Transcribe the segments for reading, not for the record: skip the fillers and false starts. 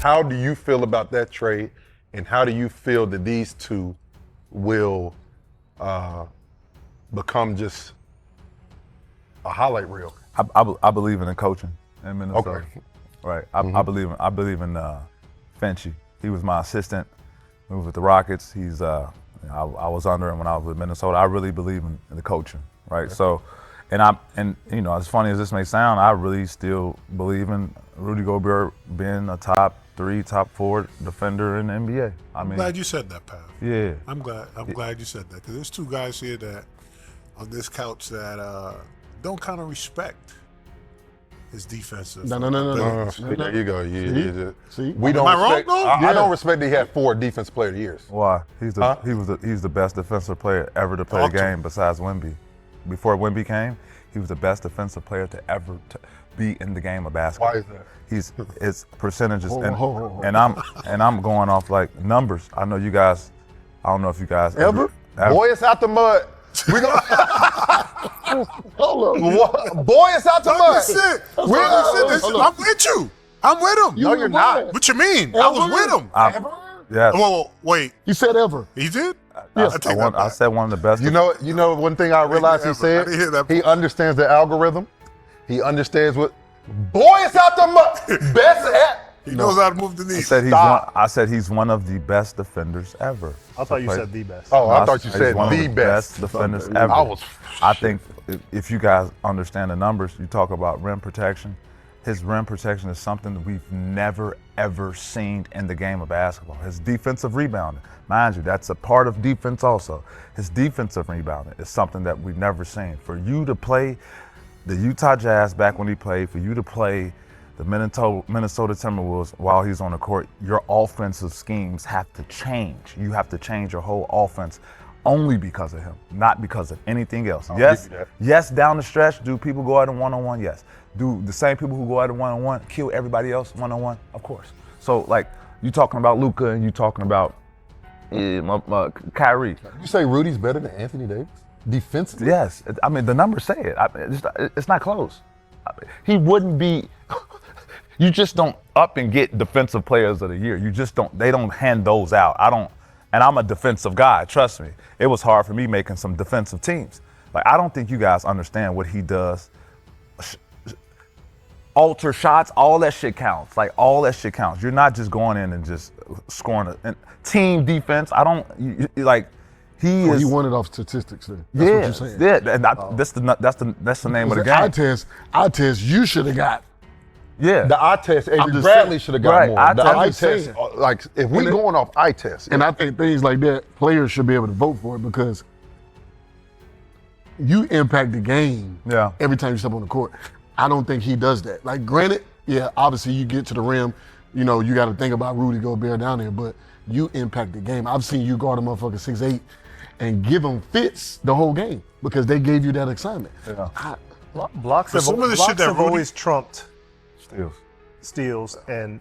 How do you feel about that trade, and how do you feel that these two will become just a highlight reel? I believe in the coaching in Minnesota. Okay. Right. I believe in Finchie. He was my assistant. He was with the Rockets. He's I was under him when I was with Minnesota. I really believe in the coaching. Right. Okay. So, and you know, as funny as this may sound, I really still believe in Rudy Gobert being a top 3, top 4 defender in the NBA. I'm glad you said that, Pav. Yeah. I'm glad you said that, because there's two guys here that on this couch that don't kind of respect his defensive. No. There you go. See? We don't. Am I respect, wrong, though? I don't respect that he had 4 defensive player of the years. Why? He's the best defensive player ever to play a game besides Wemby. Before Wemby came, he was the best defensive player to ever be in the game of basketball. Why is that? It's percentages, and I'm going off like numbers. I know you guys. I don't know if you guys ever. Boy, it's out the mud. We gonna hold on. Boy, it's out the mud. I'm with you. I'm with him. No, you're not. What you mean? I was with him. Ever? Yes. Whoa, wait. You said ever. He did? Yes. I said one of the best. You know one thing I realized he said? I didn't hear that. He understands the algorithm. He understands what. Boy, it's out the mud. Best at. He knows how to move the knees. I said he's one of the best defenders ever. I thought you said the best. Oh, I thought you said one the of the best defenders ever. I think if you guys understand the numbers, you talk about rim protection. His rim protection is something that we've never, ever seen in the game of basketball. His defensive rebounding, mind you, that's a part of defense also. His defensive rebounding is something that we've never seen. For you to play the Utah Jazz back when he played, for you to play the Minnesota Timberwolves while he's on the court, your offensive schemes have to change. You have to change your whole offense only because of him, not because of anything else. Yes, down the stretch, do people go out in one-on-one? Yes. Do the same people who go out in one-on-one kill everybody else one-on-one? Of course. So, like, you talking about Luka and you talking about Kyrie. You say Rudy's better than Anthony Davis? Defensively? Yes. I mean, the numbers say it. It's not close. He wouldn't be. You just don't up and get defensive players of the year. You just don't. They don't hand those out. And I'm a defensive guy. Trust me. It was hard for me making some defensive teams. Like, I don't think you guys understand what he does. Alter shots, all that shit counts. Like, all that shit counts. You're not just going in and just scoring a team defense. He is. You won it off statistics then. That's what you're saying. Yeah, and that's the name of the game. Eye test, you should have got. Yeah. The eye test, Avery Bradley should have got more. The eye test, like, if we going off eye test. And I think things like that, players should be able to vote for it, because you impact the game every time you step on the court. I don't think he does that. Like, granted, obviously you get to the rim, you know, you got to think about Rudy Gobert down there, but you impact the game. I've seen you guard a motherfucker 6'8" and give them fits the whole game because they gave you that assignment. Yeah. Blocks have always trumped steals and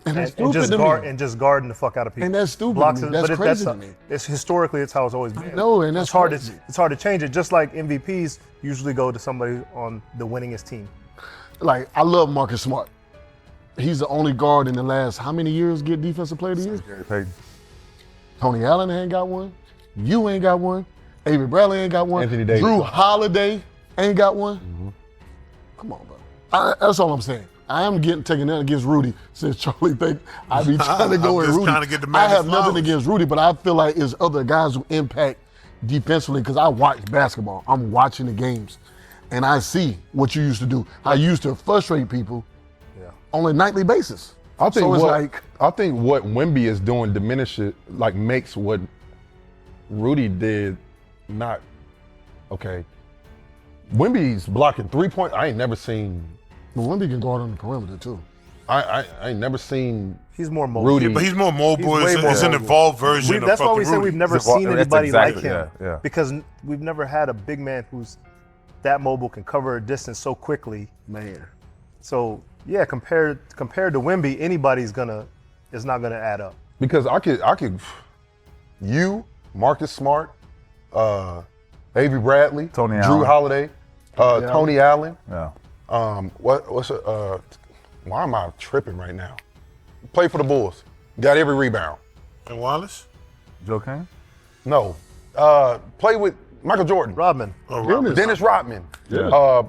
just guarding the fuck out of people. And that's stupid. Blocks, that's crazy to me. It's historically, it's how it's always been. No, and that's hard. It's hard to change it. Just like MVPs usually go to somebody on the winningest team. Like, I love Marcus Smart. He's the only guard in the last how many years get Defensive Player of the Year? Gary Payton. Tony Allen ain't got one. You ain't got one. Avery Bradley ain't got one. Anthony Davis. Drew Holiday ain't got one. Mm-hmm. Come on, bro. That's all I'm saying. I am taking that against Rudy, since Charlie think I be trying to go with Rudy. I have nothing against Rudy, but I feel like it's other guys who impact defensively, because I watch basketball. I'm watching the games, and I see what you used to do. How you used to frustrate people on a nightly basis. I think what Wemby is doing diminishes, like, makes what Rudy did not okay. Wemby's blocking 3-point. I ain't never seen. But Wemby can guard on the perimeter too. I ain't never seen. He's more mobile. Rudy, but he's more mobile. It's an evolved version of that's why we Rudy. say we've never seen anybody like him. Yeah. Because we've never had a big man who's that mobile, can cover a distance so quickly. Man. So yeah, compared to Wemby, anybody's is not gonna add up. Because I could, you, Marcus Smart, Avery Bradley, Tony Drew Allen. Holiday, Tony Allen. Yeah. Why am I tripping right now? Play for the Bulls. Got every rebound. And Wallace? Joe King? No. Play with Michael Jordan. Rodman. Dennis Rodman. Yeah.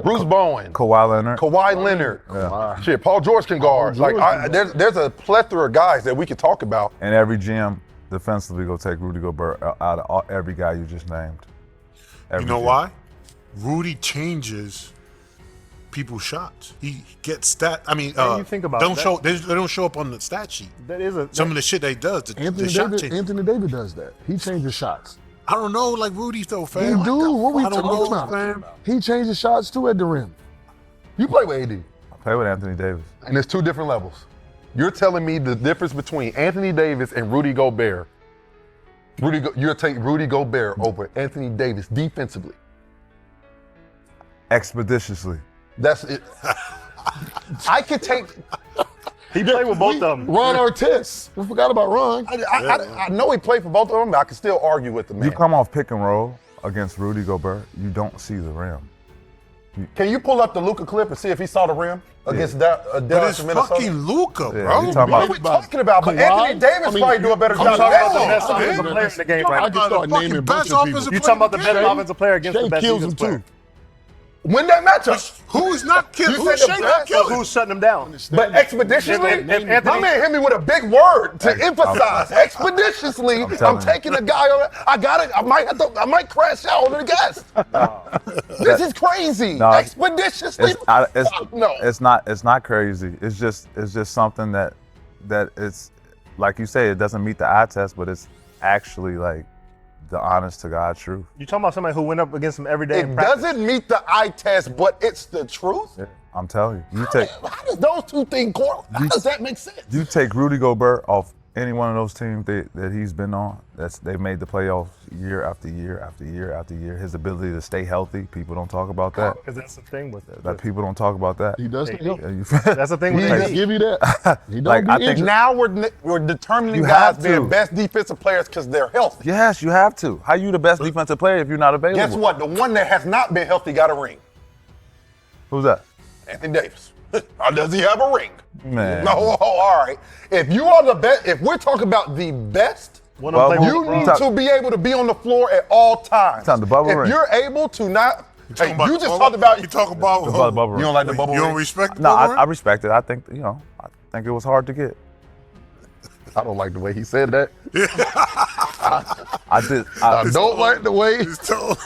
Bruce Bowen. Kawhi Leonard. Yeah. Shit, Paul George can guard. There's a plethora of guys that we could talk about. And every GM defensively go take Rudy Gobert out of every guy you just named. You know why? Rudy changes people's shots. He gets stat. I mean, you think about they don't show up on the stat sheet. Some of the shit they does. Anthony Davis does that. He changes shots. I don't know, like Rudy though, fam. He do. What we talking about? Fam. He changes shots too at the rim. You play with AD. I play with Anthony Davis. And there's two different levels. You're telling me the difference between Anthony Davis and Rudy Gobert. You'll take Rudy Gobert over Anthony Davis defensively. Expeditiously. That's it. I could take. He played with both of them. Ron Artest. We forgot about Ron. I know he played for both of them, but I can still argue with the man. You come off pick and roll against Rudy Gobert, you don't see the rim. Can you pull up the Luka clip and see if he saw the rim against But it's Minnesota? fucking Luka, bro. What are we talking about? But Anthony Davis probably do a better job than Best that. offensive player in the game right I can start naming a bunch of people. You talking about the better offensive player against the Shea best kills him defensive player. too. Win that matchup. Who is not killing? You Who's said the Shea not best? killing? Who's shutting him down? But expeditiously, If Anthony- my man hit me with a big word to emphasize. Expeditiously, I'm taking a guy on. I got it. I might crash out on the gas. This is crazy. No, Expeditiously. No. It's not crazy. It's just something that it's like you say, it doesn't meet the eye test, but it's actually like the honest to God truth. You talking about somebody who went up against him every day in It practice? doesn't meet the eye test, but it's the truth. Yeah, I'm telling you. You take How does those two things correlate? How does that make sense? you take Rudy Gobert off any one of those teams that he's been on, they've made the playoffs year after year after year after year. His ability to stay healthy, people don't talk about that. Because that's the thing with it. Like people don't talk about that. He does. That's the thing with He it. does give you that. He don't Like, be I think injured. Now we're determining You guys have being to. best defensive players because they're healthy. Yes, you have to. How you the best defensive player if you're not available? Guess what? The one that has not been healthy got a ring. Who's that? Anthony Davis. Or does he have a ring? Man. No, all right. If you are the best, if we're talking about the best, One of them played with you LeBron. need to be able to be on the floor at all times. Talking the bubble if ring. you're able to not, hey, Talking about you the just bubble- talked about. You talk about The bubble You ring. don't like the bubble You ring? don't respect the No, bubble ring? I respect it. I think it was hard to get. I don't like the way he said that. I don't like the way. It's told.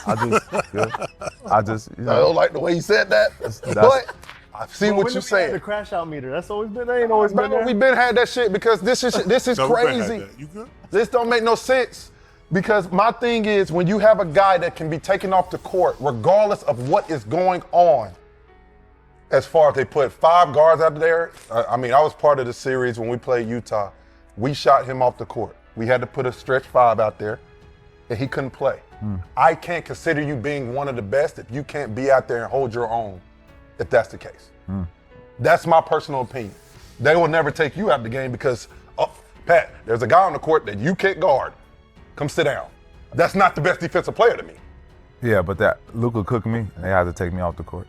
I just I don't like the way he said that. But I see what you're The saying. crash out meter. That's always been. They ain't always been Bro, there. we've been had that shit because this is No, we been had crazy. that. You good? This don't make no sense. Because my thing is, when you have a guy that can be taken off the court, regardless of what is going on, as far as they put 5 guards out there, I was part of the series when we played Utah. We shot him off the court. We had to put a stretch 5 out there, and he couldn't play. I can't consider you being one of the best if you can't be out there and hold your own, if that's the case. That's my personal opinion. They will never take you out of the game because, oh, Pat, there's a guy on the court that you can't guard. Come sit down. That's not the best defensive player to me. Yeah, but that Luka cooked me, and they had to take me off the court.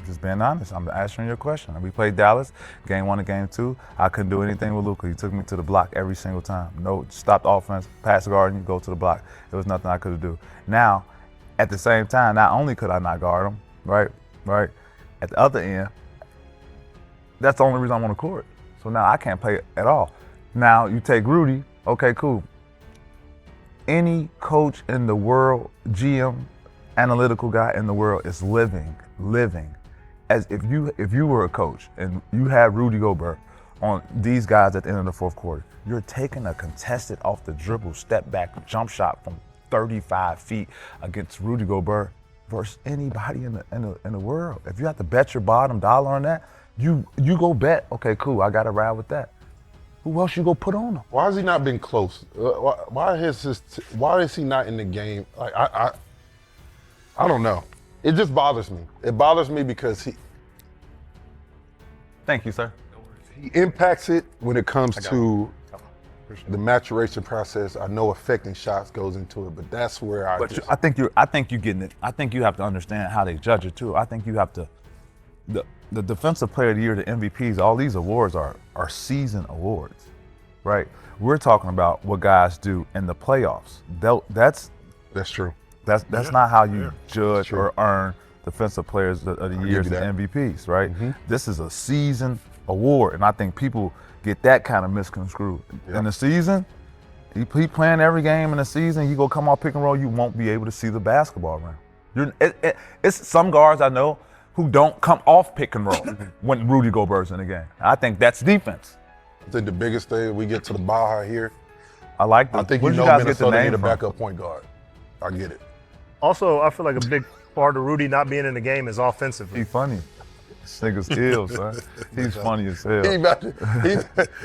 Just being honest, I'm answering your question. We played Dallas, game 1 and game 2. I couldn't do anything with Luka. He took me to the block every single time. No, stopped offense, pass the guard, and you go to the block. There was nothing I could do. Now, at the same time, not only could I not guard him, right? At the other end, that's the only reason I'm on the court. So now I can't play at all. Now you take Rudy, okay, cool. Any coach in the world, GM, analytical guy in the world is living as if you were a coach and you had Rudy Gobert on these guys at the end of the fourth quarter, you're taking a contested off the dribble, step back, jump shot from 35 feet against Rudy Gobert versus anybody in the world. If you have to bet your bottom dollar on that, you go bet, okay, cool, I got to ride with that. Who else you go put on him? Why has he not been close? Why is he not in the game? Like I don't know. It just bothers me. It bothers me because Thank you, sir. he impacts it when it comes to the maturation process. I know affecting shots goes into it, but that's where I think you're getting it. I think you have to understand how they judge it too. I think you have to. the Defensive Player of the Year, the MVPs, all these awards are season awards, right? We're talking about what guys do in the playoffs. That's true. That's not how you judge or earn Defensive Players of the Years and MVPs, right? Mm-hmm. This is a season award, and I think people get that kind of misconstrued. In the season, he playing every game in the season, he go come off pick and roll, you won't be able to see the basketball around. It's some guards I know who don't come off pick and roll when Rudy Gobert's in the game. I think that's defense. I think the biggest thing we get to the Baja here. I like that. I think Minnesota need a backup point guard. I get it. Also, I feel like a big part of Rudy not being in the game is offensively. He's funny. This nigga's ill, son. He's funny as hell.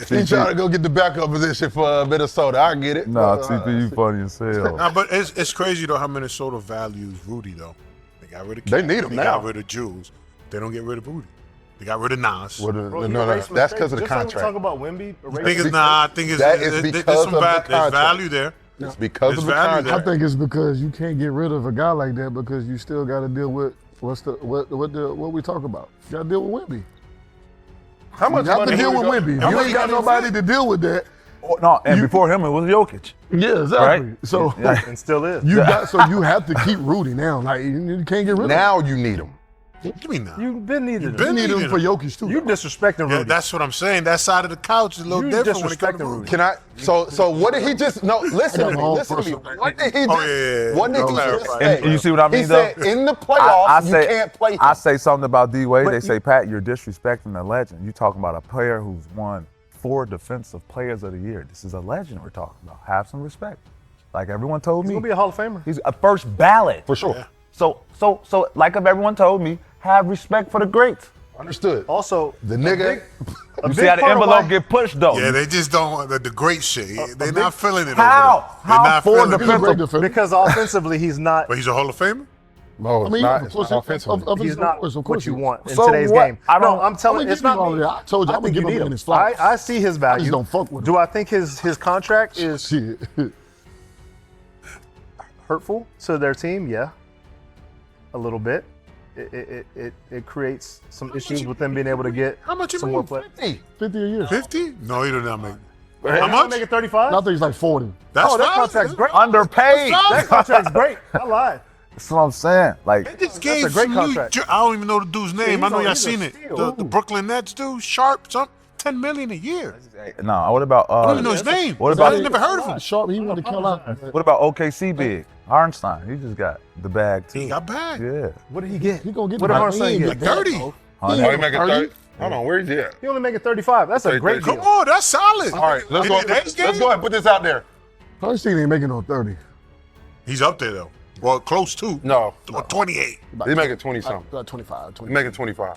He's trying to go get the backup position for Minnesota. I get it. Nah, TP, you funny as hell. Nah, but it's crazy though how Minnesota values Rudy though. They got rid of They need him they now. got rid of Jules. They don't get rid of Rudy. They got rid of Nas. No, that's because of the contract. Just like we talk about Wemby. I think there's some value there. It's because of the contract. I think it's because you can't get rid of a guy like that because you still got to deal with what we talk about. You got to deal with Wemby. How much you have money to deal with Wemby. You ain't got nobody to deal with that. Before him, it was Jokic. Yeah, exactly. Right? So and still is. You have to keep Rudy now. Like you can't get rid of him. Now you need him. What do you mean now? You've been needed. You need him for Jokic too. You disrespecting Rudy. Yeah, that's what I'm saying. That side of the couch is a little different when it comes to Rudy. Can I? So what did he just? No, listen to me. What did he just? What did he just say? And you see what I mean, he though? said in the playoffs you can't play him. I say something about D-Wade. They say, Pat, you're disrespecting a legend. You're talking about a player who's won 4 Defensive Players of the Year. This is a legend we're talking about. Have some respect. Like everyone told me. He's gonna be a Hall of Famer. He's a first ballot. For sure. Yeah. So like everyone told me, have respect for the greats. Understood. Also, the nigga. You see how the envelope get pushed though. Yeah, they just don't want the great shit. They're not feeling it. How? How for defensive? Because offensively he's not. But he's a Hall of Famer. No, it's not. It's not offensively. He's not what you want in So today's what? game. I'm telling you, it's not. I told you, I'm gonna give him his flowers. I see his value. I just don't fuck with him. Do I think his contract is Shit. hurtful to their team? Yeah, a little bit. It creates some issues with them being able to get How much you some mean? more play. 50 a year. 50? No, he did not make. How much? Make it 35. I think it's like 40. That's that fine. contract's great. Underpaid. That contract's great. I lied. That's what I'm saying. Like, They just gave a great some contract. I don't even know the dude's name. I know y'all he's a seen it. steal. The Brooklyn Nets dude, Sharp, $10 million a year. no. What about? I don't even know his name. What about? I never heard of him. Sharp, he wanted to kill out. What about OKC big? Arnstein, he just got the bag too. He got back. Yeah. What did he get? He gonna get What the did money. Arnstein He ain't get? get that, 30. though. Oh, he making 30? Hold on, where's he at? He only making 35. That's a great deal. Come on, that's solid. All right, let's go ahead and put this out there. Arnstein ain't making no 30. He's up there though. Well, close to. No. 28. He making 20-something. About 25. He making 25.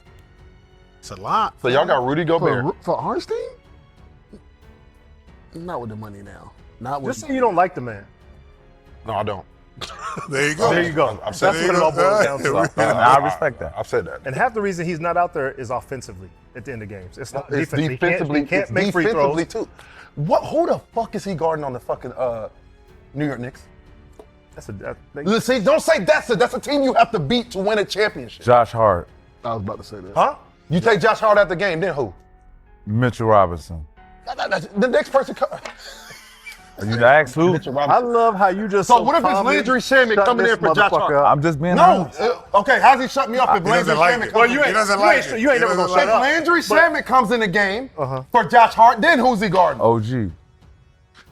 It's a lot. So y'all got Rudy Gobert. For Arnstein? Not with the money now. Not with. Just say you don't like the man. No, I don't. There you go. There you go. I've That's said what it all boils down to. I respect that. I've said that. And half the reason he's not out there is offensively at the end of games. It's not It's defensively. defensively. He can't make free throws. Too. Who the fuck is he guarding on the fucking New York Knicks? See, don't say that's a team you have to beat to win a championship. Josh Hart, I was about to say that. Huh? You take Josh Hart out the game, then who? Mitchell Robinson. The next person. You ask who? I love how you just. So what if it's Landry Shamet coming in for Josh Hart? I'm just being No. honest. Okay, how's he shut me up if Landry Shamet comes in? He doesn't like it. You ain't never gonna shut If up. Landry Shamet comes in the game for Josh Hart, then who's he guarding? OG.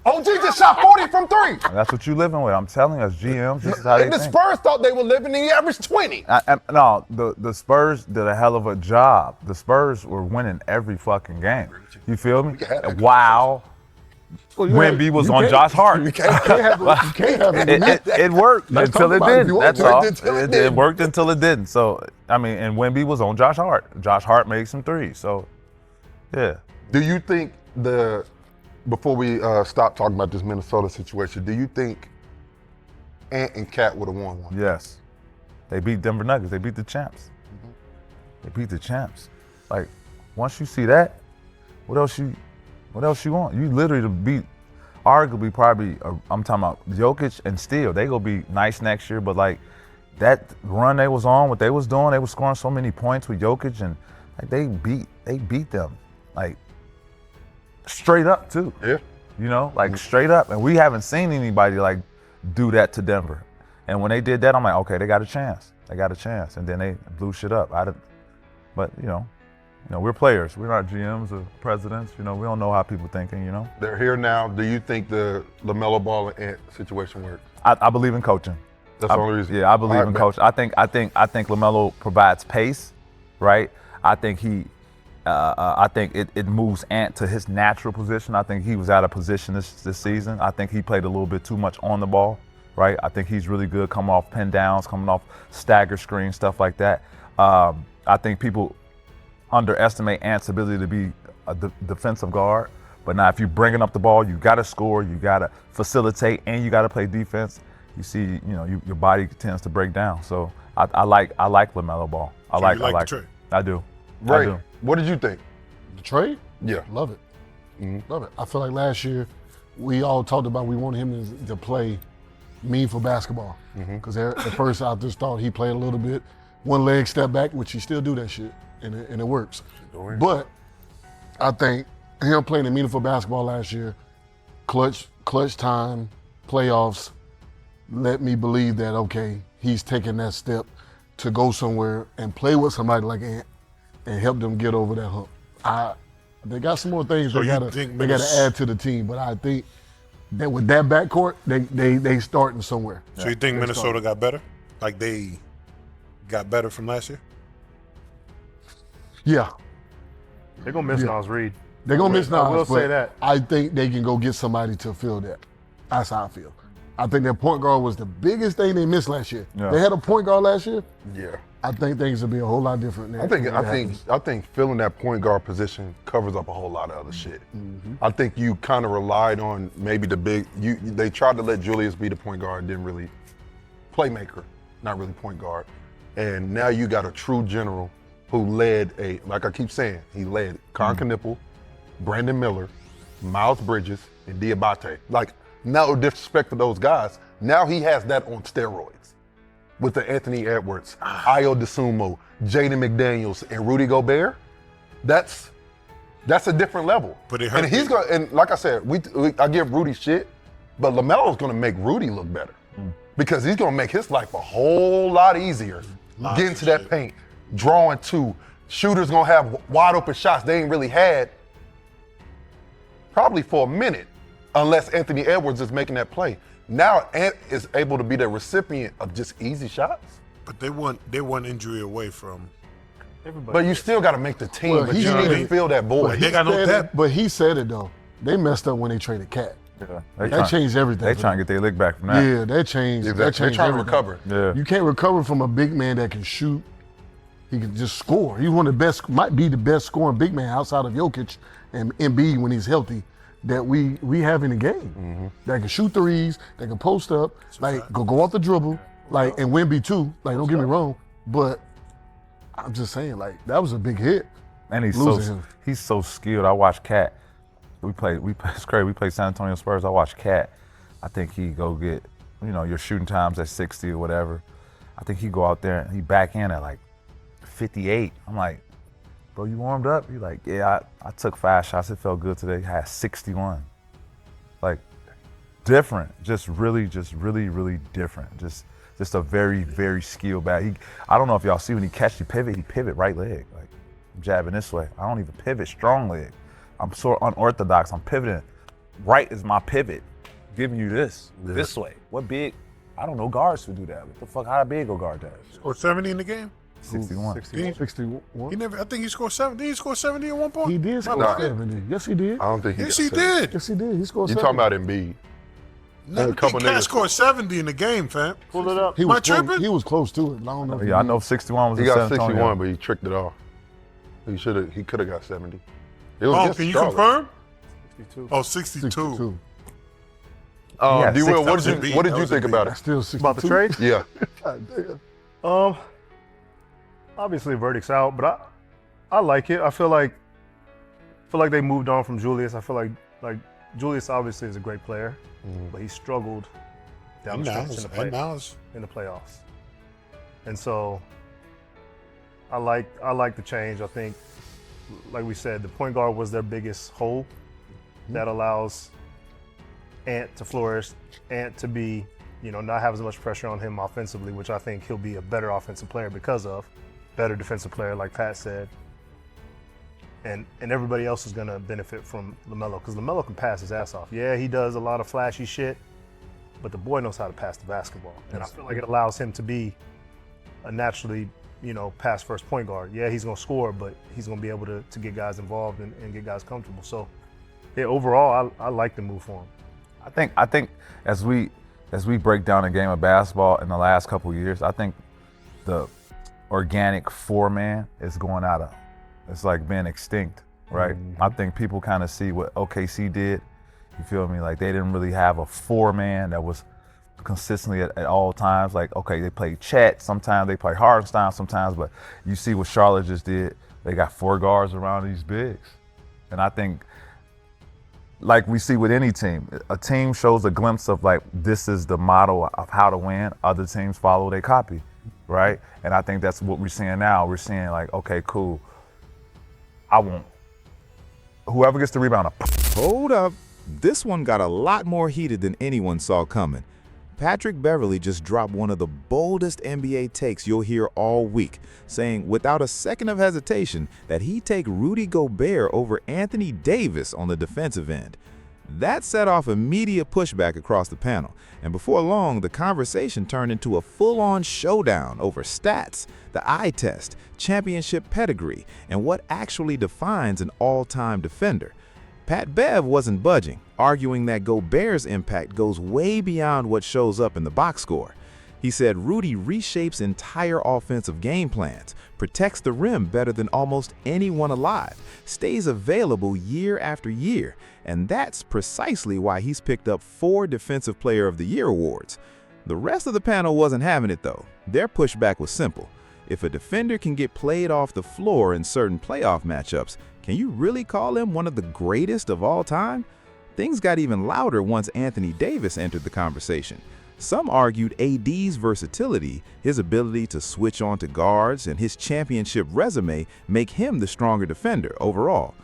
OG just shot 40 from 3. That's what you living with. I'm telling you, as GMs, this is how they And the think. Spurs thought they were living, and he averaged 20. No, the Spurs did a hell of a job. The Spurs were winning every fucking game. You feel me? Wow. Wemby was on Josh Hart. You can't have it. It worked Let's until talk it about it if didn't. you want That's to. all. It It worked until it didn't. So, I mean, and Wemby was on Josh Hart. Josh Hart made some threes. So, yeah. Do you think before we stop talking about this Minnesota situation, do you think Ant and Cat would have won one? Yes. They beat Denver Nuggets. They beat the champs. They beat the champs. Like, once you see that, what else you want? You literally beat arguably probably, I'm talking about Jokic and Steele. They gonna be nice next year, but like that run they was on, what they was doing, they was scoring so many points with Jokic and Like they beat them, like straight up too. Yeah. You know, like straight up. And we haven't seen anybody like do that to Denver. And when they did that, I'm like, okay, they got a chance. They got a chance. And then they blew shit up. But you know, we're players. We're not GMs or presidents. You know, we don't know how people thinking. You know, they're here now. Do you think the LaMelo Ball and Ant situation works? I believe in coaching. That's the only reason. Yeah, I believe in coaching. I think LaMelo provides pace, right? I think it moves Ant to his natural position. I think he was out of position this season. I think he played a little bit too much on the ball, right? I think he's really good coming off pin downs, coming off stagger screens, stuff like that. I think people underestimate Ant's ability to be a defensive guard. But now if you're bringing up the ball, you got to score, you got to facilitate, and you got to play defense. You see, your body tends to break down. So I like LaMelo Ball. I like the trade? I do. Right. I do. What did you think? The trade? Yeah. Love it. Love it. I feel like last year we all talked about we wanted him to play meaningful basketball. Because at first I just thought he played a little bit, one leg step back, which he still do that shit, and it works. But I think him playing a meaningful basketball last year, clutch time, playoffs, let me believe that, okay, he's taking that step to go somewhere and play with somebody like Ant and help them get over that hump. They got some more things they gotta add to the team, but I think that with that backcourt, they starting somewhere. So you think Minnesota got better? Like they got better from last year? Yeah. They're gonna miss Nas Reed. They're gonna miss Nas. I will say that. I think they can go get somebody to fill that. That's how I feel. I think their point guard was the biggest thing they missed last year. Yeah. They had a point guard last year. Yeah. I think things will be a whole lot different. I think filling that point guard position covers up a whole lot of other shit. I think you kind of relied on maybe they tried to let Julius be the point guard, didn't really playmaker, not really point guard. And now you got a true general who led like I keep saying, he led Con Knipple, Brandon Miller, Miles Bridges, and Diabate. Like, no disrespect to those guys. Now he has that on steroids. With the Anthony Edwards, Ayo DeSumo, Jaden McDaniels, and Rudy Gobert, that's a different level. But it hurt. And like I said, I give Rudy shit, but LaMelo's gonna make Rudy look better because he's gonna make his life a whole lot easier. Getting to that paint, drawing two, shooters gonna have wide open shots they ain't really had probably for a minute, unless Anthony Edwards is making that play. Now Ant is able to be the recipient of just easy shots. But they one injury away from everybody. But you still got to make the team. Well, but you need to fill that void. They got no depth. But he said it though. They messed up when they traded Cat. Yeah. That changed everything. They trying to get their lick back from that. Yeah, that changed. Exactly. That changed They're trying everything. to recover. Yeah. You can't recover from a big man that can shoot. He can just score. He's one of the best, might be the best scoring big man outside of Jokic and Embiid when he's healthy that we have in the game. That can shoot threes, that can post up, like go off the dribble, like and Wemby too. Like don't get me wrong, but I'm just saying like that was a big hit. And he's so skilled. I watched Cat. It's crazy. We played San Antonio Spurs. I watched Cat. I think he go get, your shooting times at 60 or whatever. I think he go out there and he back in at like 58. I'm like, bro, you warmed up? He's like, yeah, I took 5 shots. It felt good today. I had 61. Like, different. Just really, really different. Just a very, very skilled back. I don't know if y'all see when he pivot right leg. Like, I'm jabbing this way. I don't even pivot strong leg. I'm so unorthodox. I'm pivoting. Right is my pivot. Giving you this way. What big? I don't know guards who do that. What the fuck? How big a guard does? Scored 70 in the game? 61. 61. I think he scored 70. Did he score 70 at one point? He did score 70. Yes, he did. I don't think Yes, he did. Yes, he did. He scored You 70. talking about Embiid? No, a couple Cat niggas. scored 70 in the game, fam. Pull it up. He Am I was close, tripping? he was close to it. I don't know. if Yeah, I did. know 61 was He in got San 61, Antonio. but he tricked it off. He could have got 70. It was Oh, against can you Charlotte. confirm? 62. Oh, 62. 62. Yeah, D-Will, what 6,000 did you think about That's it? still 62. About the trade? Yeah. God damn. Obviously verdict's out, but I like it. I feel like they moved on from Julius. I feel like Julius obviously is a great player, but he struggled down the stretch in the playoffs. And so I like the change. I think, like we said, the point guard was their biggest hole. That allows Ant to flourish, Ant to be, not have as much pressure on him offensively, which I think he'll be a better offensive player because of. Better defensive player, like Pat said. And everybody else is going to benefit from LaMelo because LaMelo can pass his ass off. Yeah, he does a lot of flashy shit, but the boy knows how to pass the basketball. And I feel like it allows him to be a naturally, pass-first point guard. Yeah, he's going to score, but he's going to be able to get guys involved and get guys comfortable. So, yeah, overall, I like the move for him. I think as we break down the game of basketball in the last couple of years, I think the organic four-man is going out of, it's like being extinct, right? I think people kind of see what OKC did. You feel me? Like they didn't really have a four-man that was consistently at all times. Like, okay, they play Chet, sometimes they play Hardenstein sometimes, but you see what Charlotte just did. They got four guards around these bigs. And I think, like we see with any team, a team shows a glimpse of like, this is the model of how to win. Other teams follow, they copy, right? And I think that's what we're seeing now. We're seeing like, okay, cool. I want whoever gets the rebound. Hold up. This one got a lot more heated than anyone saw coming. Patrick Beverley just dropped one of the boldest NBA takes you'll hear all week, saying without a second of hesitation that he'd take Rudy Gobert over Anthony Davis on the defensive end. That set off immediate pushback across the panel, and before long, the conversation turned into a full-on showdown over stats, the eye test, championship pedigree, and what actually defines an all-time defender. Pat Bev wasn't budging, arguing that Gobert's impact goes way beyond what shows up in the box score. He said Rudy reshapes entire offensive game plans, protects the rim better than almost anyone alive, stays available year after year, and that's precisely why he's picked up 4 Defensive Player of the Year awards. The rest of the panel wasn't having it though. Their pushback was simple. If a defender can get played off the floor in certain playoff matchups, can you really call him one of the greatest of all time? Things got even louder once Anthony Davis entered the conversation. Some argued AD's versatility, his ability to switch on to guards, and his championship resume make him the stronger defender overall.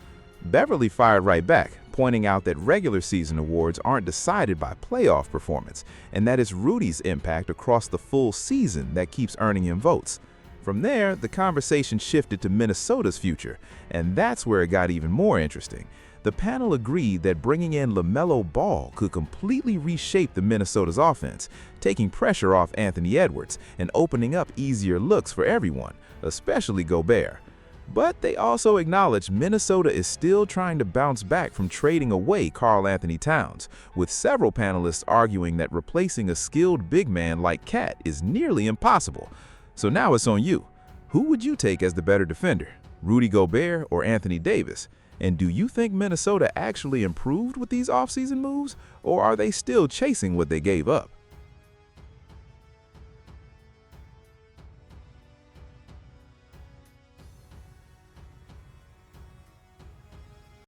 Beverley fired right back, pointing out that regular season awards aren't decided by playoff performance, and that it's Rudy's impact across the full season that keeps earning him votes. From there, the conversation shifted to Minnesota's future, and that's where it got even more interesting. The panel agreed that bringing in LaMelo Ball could completely reshape the Minnesota's offense, taking pressure off Anthony Edwards and opening up easier looks for everyone, especially Gobert. But they also acknowledged Minnesota is still trying to bounce back from trading away Karl Anthony Towns, with several panelists arguing that replacing a skilled big man like Cat is nearly impossible. So now it's on you. Who would you take as the better defender, Rudy Gobert or Anthony Davis? And do you think Minnesota actually improved with these offseason moves, or are they still chasing what they gave up?